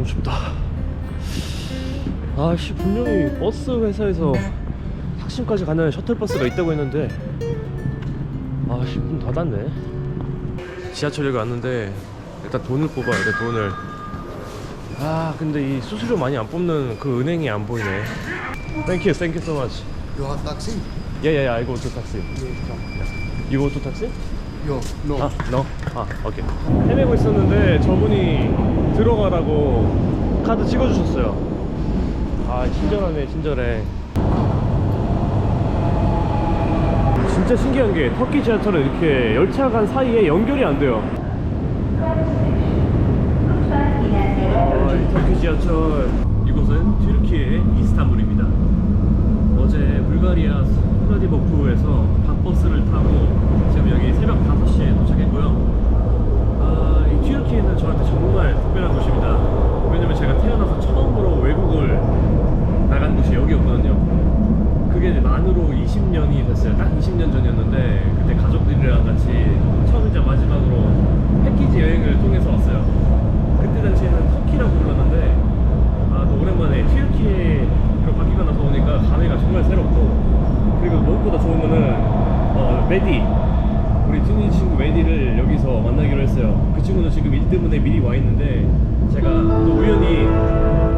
너무 춥다. 아씨, 분명히 버스 회사에서 탁심까지 가는 셔틀버스가 있다고 했는데 아씨, 문 닫았네. 지하철역에 왔는데 일단 돈을 뽑아야 돼, 돈을. 아 근데 이 수수료 많이 안 뽑는 그 은행이 안 보이네. Thank you so much. You have taxi? Yeah, I go to taxi. You go to taxi? Yo, no. 아, no? 아, 오케이. 헤매고 있었는데 저분이 들어가라고 카드 찍어주셨어요. 아, 친절하네, 친절해. 진짜 신기한 게 터키 지하철은 이렇게 열차 간 사이에 연결이 안 돼요. 이 터키 지하철, 이곳은 튀르키예 이스탄불입니다. 어제 불가리아 플라디보프에서 밤버스를 타고 지금 여기 새벽 5시에 도착했고요. 이 튀르키예는 저한테 정말 특별한 곳입니다. 왜냐면 제가 태어나서 처음으로 외국을 나간 곳이 여기였거든요. 그게 만으로 20년이 됐어요. 딱 20년 전이었는데 그때 가족들이랑 같이 처음이자 마지막으로 패키지 여행을 통해서 왔어요. 그때 당시에는 터키라고 불렀는데 또 오랜만에 튀르키예로 바뀌고 나서 오니까 감회가 정말 새롭고, 그리고 무엇보다 좋은 거는 메디, 우리 튀니지 친구 메디를 여기서 만나기로 했어요. 그 친구는 지금 일 때문에 미리 와 있는데 제가 또 우연히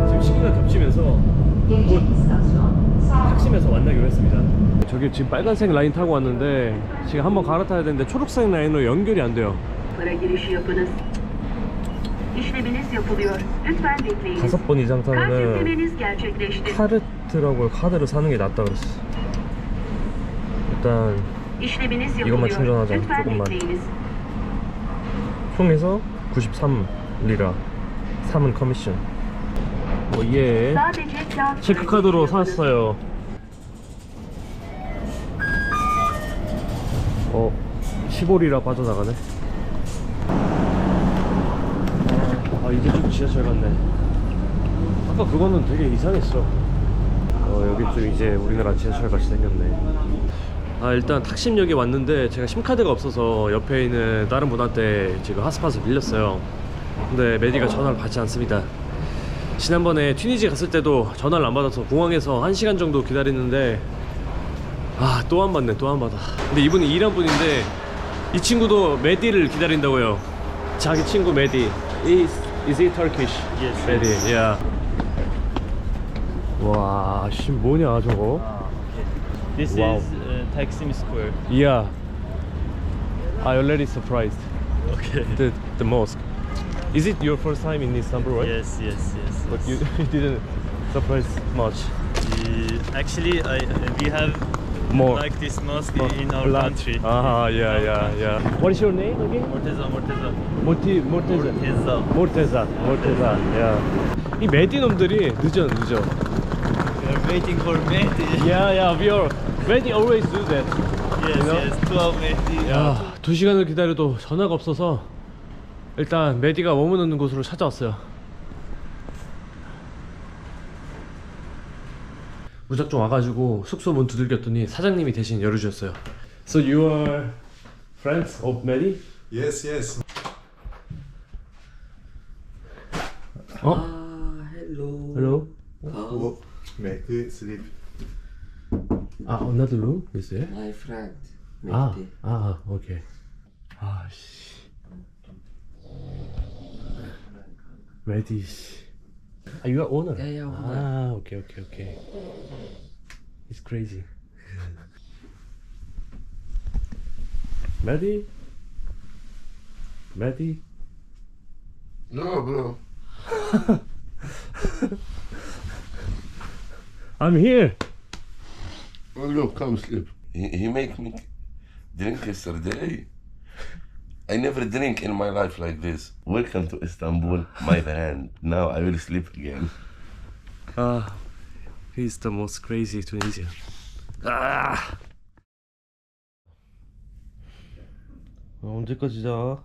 지금 시기가 겹치면서 곧 탁심에서 만나기로 했습니다. 저기 지금 빨간색 라인 타고 왔는데 지금 한번 갈아타야 되는데 초록색 라인으로 연결이 안 돼요. 다섯 번 이상 타면은 카르트라고 카드를 사는 게 낫다 그랬어. 일단 이것만 충전하자. 조금만. 총 해서 93리라. 3은 커미션. 예. 체크카드로 샀어요. 15리라 빠져나가네. 이제 좀 지하철 같네. 아까 그거는 되게 이상했어. 여기 좀 이제 우리나라 지하철 같이 생겼네. 일단 탁심역에 왔는데 제가 심카드가 없어서 옆에 있는 다른 분한테 지금 핫스팟을 빌렸어요. 근데 메디가 전화를 받지 않습니다. 지난번에 튀니지 갔을 때도 전화를 안 받아서 공항에서 1시간 정도 기다리는데 또 안 받네, 또 안 받아. 근데 이분이 이란 분인데 이 친구도 메디를 기다린다고 해요. 자기 친구 메디. Is he Turkish? Yes. 메디, yeah. 와, 씨, 뭐냐 저거? This Wow. is Taksim Square. Yeah. I already surprised. Okay. The mosque. Is it your first time in Istanbul, right? Yes. But you didn't surprise much. Actually, we have More. like this mosque in our Lot. country. Yeah. What is your name again? Morteza. Morteza. Yeah. 이 메디 놈들이 늦어. We are waiting for Mehdi. Yeah. Me디 always do that. Yes, You know? yes. 12 Mehdi. 야, 2시간을 기다려도 전화가 없어서 일단 메디가 머무는 곳으로 찾아왔어요. 무작정 와가지고 숙소 문 두들겼더니 사장님이 대신 열어주셨어요. So you are friends of Mehdi? Yes. Hello? Oh, Mehdi, sleep. Another room? Is there? My friend. Okay. 씨. Mehdi 씨. You are owner? Yeah, owner. Okay. It's crazy. Mehdi? No, bro. I'm here. Oh, look, come sleep. He make me drink yesterday. I never drink in my life like this. Welcome to Istanbul, my friend. Now I will sleep again. He's the most crazy Tunisian. 언제까지 자?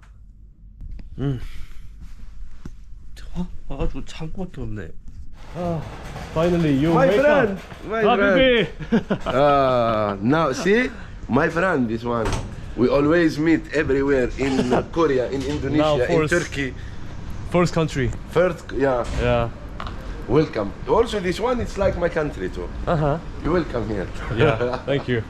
와가지고 잠밖에 없네. Finally, you My wake friend, up. my Habibi. Now, see? My friend, this one. We always meet everywhere in Korea, in Indonesia, in force. Turkey. first country. First, yeah, Yeah. welcome. Also, this one, it's like my country too. Uh-huh. You're welcome here. Yeah. Thank you.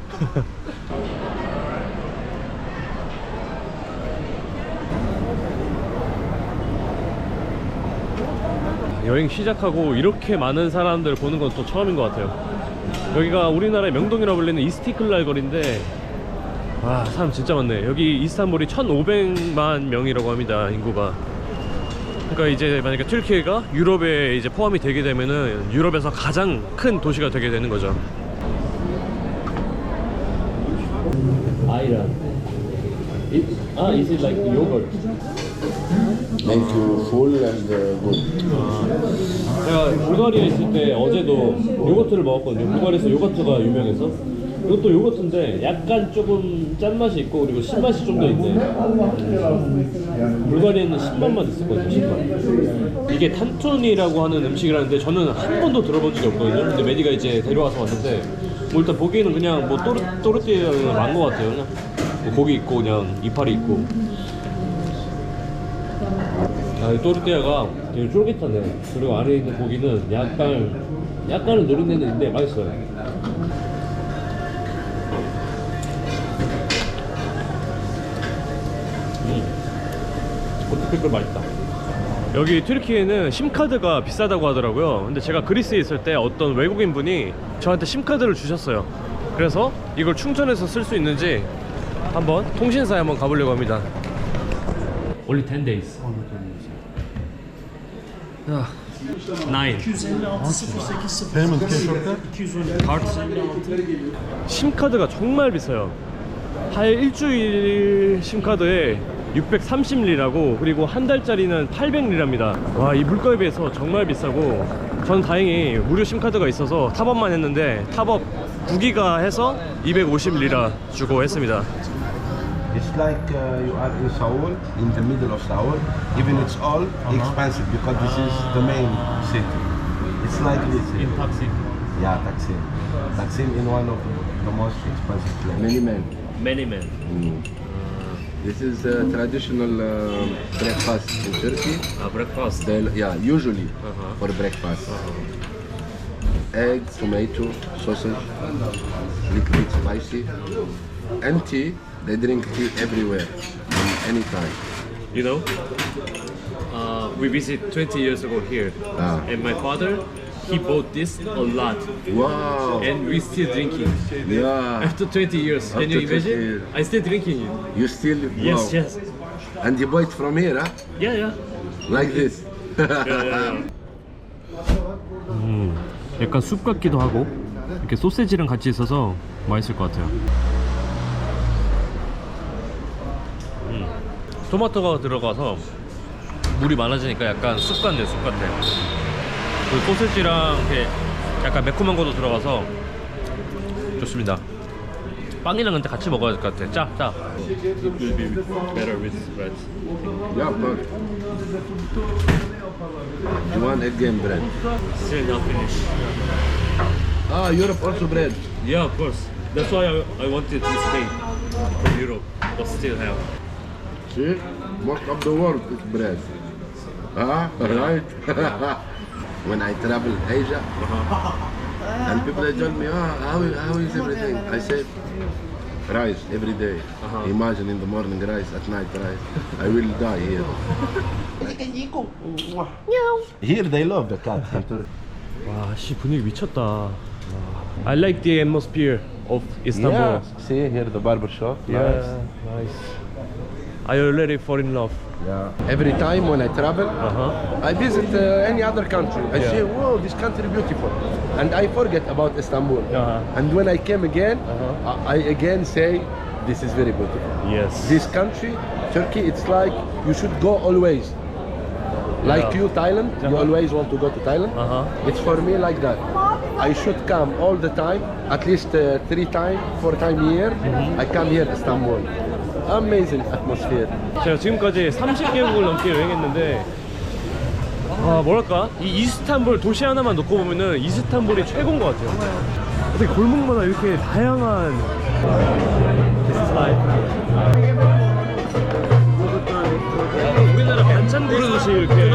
여행 시작하고 이렇게 많은 사람들 보는 건 또 처음인 것 같아요. 여기가 우리나라의 명동이라고 불리는 이스티클랄 거리인데 와, 사람 진짜 많네. 여기 이스탄불이 1,500만 명이라고 합니다, 인구가. 그러니까 이제 만약에 튀르키예가 유럽에 이제 포함이 되게 되면은 유럽에서 가장 큰 도시가 되게 되는 거죠. 아이란. Is it like yogurt? Make you full and good. 제가 불가리아에 있을 때 어제도 요거트를 먹었거든요. 불가리아에서 요거트가 유명해서. 이것도 요거트인데 약간 조금 짠맛이 있고 그리고 신맛이 좀 더 있네. 불가리아에는 신맛만 있었거든요. 신맛. 이게 탄툰이라고 하는 음식이라는데 저는 한 번도 들어본 적이 없거든요. 근데 메디가 이제 데려와서 왔는데 뭐 일단 보기에는 그냥 뭐 또르띠아가 난 것 같아요. 그냥 뭐 고기 있고 그냥 이파리 있고. 아, 이 또르띠아가 되게 쫄깃하네. 그리고 아래에 있는 고기는 약간은 노린내는 있는데 맛있어요. 피클 맛있다. 여기 튀르키예는 심카드가 비싸다고 하더라고요. 근데 제가 그리스에 있을 때 어떤 외국인 분이 저한테 심카드를 주셨어요. 그래서 이걸 충전해서 쓸 수 있는지 한번 통신사에 한번 가보려고 합니다. Only 10 days. 9. 심카드가 정말 비싸요. 한 일주일 심카드에 630리라고, 그리고 한 달짜리는 800리랍니다. 와, 이 물가에 비해서 정말 비싸고, 전 다행히 무료 심카드가 있어서 탑업만 했는데 탑업 9기가 해서 250리라 주고 했습니다. It's like you are in Seoul, in the middle of Seoul. Even it's all expensive because this is the main city. It's like this. Taksim. Yeah, Taksim. Taksim in one of the most expensive places. Many men. Many men. This is traditional breakfast in Turkey. breakfast. Yeah, usually for breakfast. Egg, tomato, sausage, little bit spicy, and tea. They drink tea everywhere, any time. You know, we visit 20 years ago here, and my father, he bought this a lot, Wow. and we still drinking. Yeah. After 20 years, can After you 20 imagine? years. I still drinking it. You still? Yes, Wow. yes. And you buy it from here, huh? Yeah, yeah. Like this. 약간 숲 같기도 하고 이렇게 소세지랑 같이 있어서 맛있을 것 같아요. 토마토가 들어가서 물이 많아지니까 약간 숲 같네, 숲 같아. 그리고 소세지랑 이렇게 약간 매콤한 것도 들어가서 좋습니다. 빵이랑 근데 같이 먹어야 될 것 같아. 짜. It will be better with bread. Yeah, but you want again bread? Still not finished. Ah, Europe also bread. Yeah, of course. That's why I wanted to stay from Europe, but still have. See, most of the world is bread. Ah, right. When I travel Asia, and people they tell me, how is everything? I said, rice every day. Imagine in the morning rice, at night rice. I will die here. Here they love the cat. 와, 씨, 분위기 미쳤다. 와. I like the atmosphere of Istanbul. Yeah. See here the barber shop. Yeah, nice. I already fall in love. Yeah. Every time when I travel, I visit any other country. I say, whoa, this country beautiful, and I forget about Istanbul. And when I came again, I again say, this is very beautiful. Yes. This country, Turkey, it's like you should go always. Like you, Thailand, you always want to go to Thailand. It's for me like that. I should come all the time, at least 3 times, 4 times a year. I come here, Istanbul. Amazing atmosphere. 제가 지금까지 30개국을 넘게 여행했는데, 아, 뭐랄까, 이 이스탄불 도시 하나만 놓고 보면은 이스탄불이 최고인 것 같아요. 어떻게 골목마다 이렇게 다양한 스타일. 우리나라 반찬 그릇이 이렇게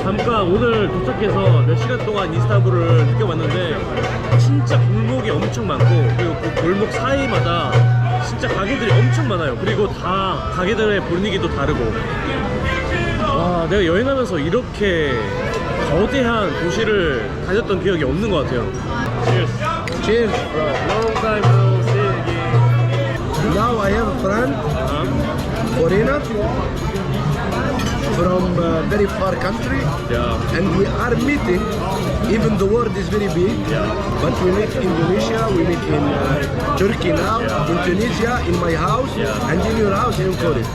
잠깐 오늘 도착해서 몇 시간 동안 이스탄불을 느껴봤는데 진짜 골목이 엄청 많고 그리고 그 골목 사이마다 진짜 가게들이 엄청 많아요. 그리고 다 가게들의 분위기도 다르고 와 내가 여행하면서 이렇게 거대한 도시를 다녔던 기억이 없는 것 같아요. Cheers. Cheers. Long time no see again. Now I have a friend, foreigner, from very far country, Yeah. and we are meeting. Even the world is very big, Yeah. but we meet in Indonesia, we meet in Turkey now, Yeah. in Tunisia, in my house, Yeah. and in your house in Korea.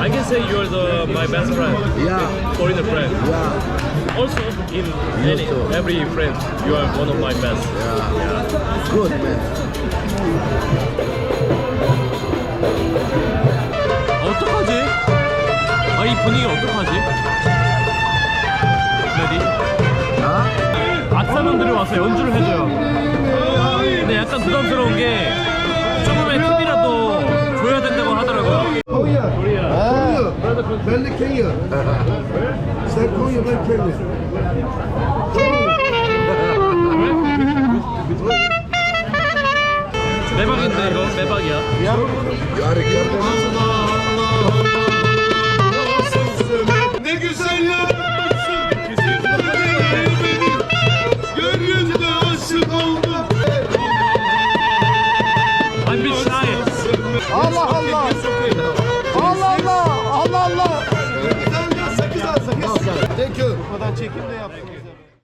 I can say you're my best friend. Yeah, Foreigner friend. yeah, Also in every friend you are one of my best. yeah. Good man. 어떡하지? 아 이 분위기 어떡하지? 레디? Huh? 악사분들이 와서 연주를 해줘요. 근데 약간 부담스러운 게 조금의 팁이라도 줘야 된다고 하더라고요. Korea. Korea. Ben de Kenya. Sen Konya, ben Kenya. 매박인데 이거 매박이야. You are Ricardo. Ne güzel yapmışsın beni, gökyüzüne aşık oldum. I'm bir shy. Allah Allah. Allah Allah. Allah Allah. Güzel ya, sakız al sakız. Thank you. Çekim de yaptım.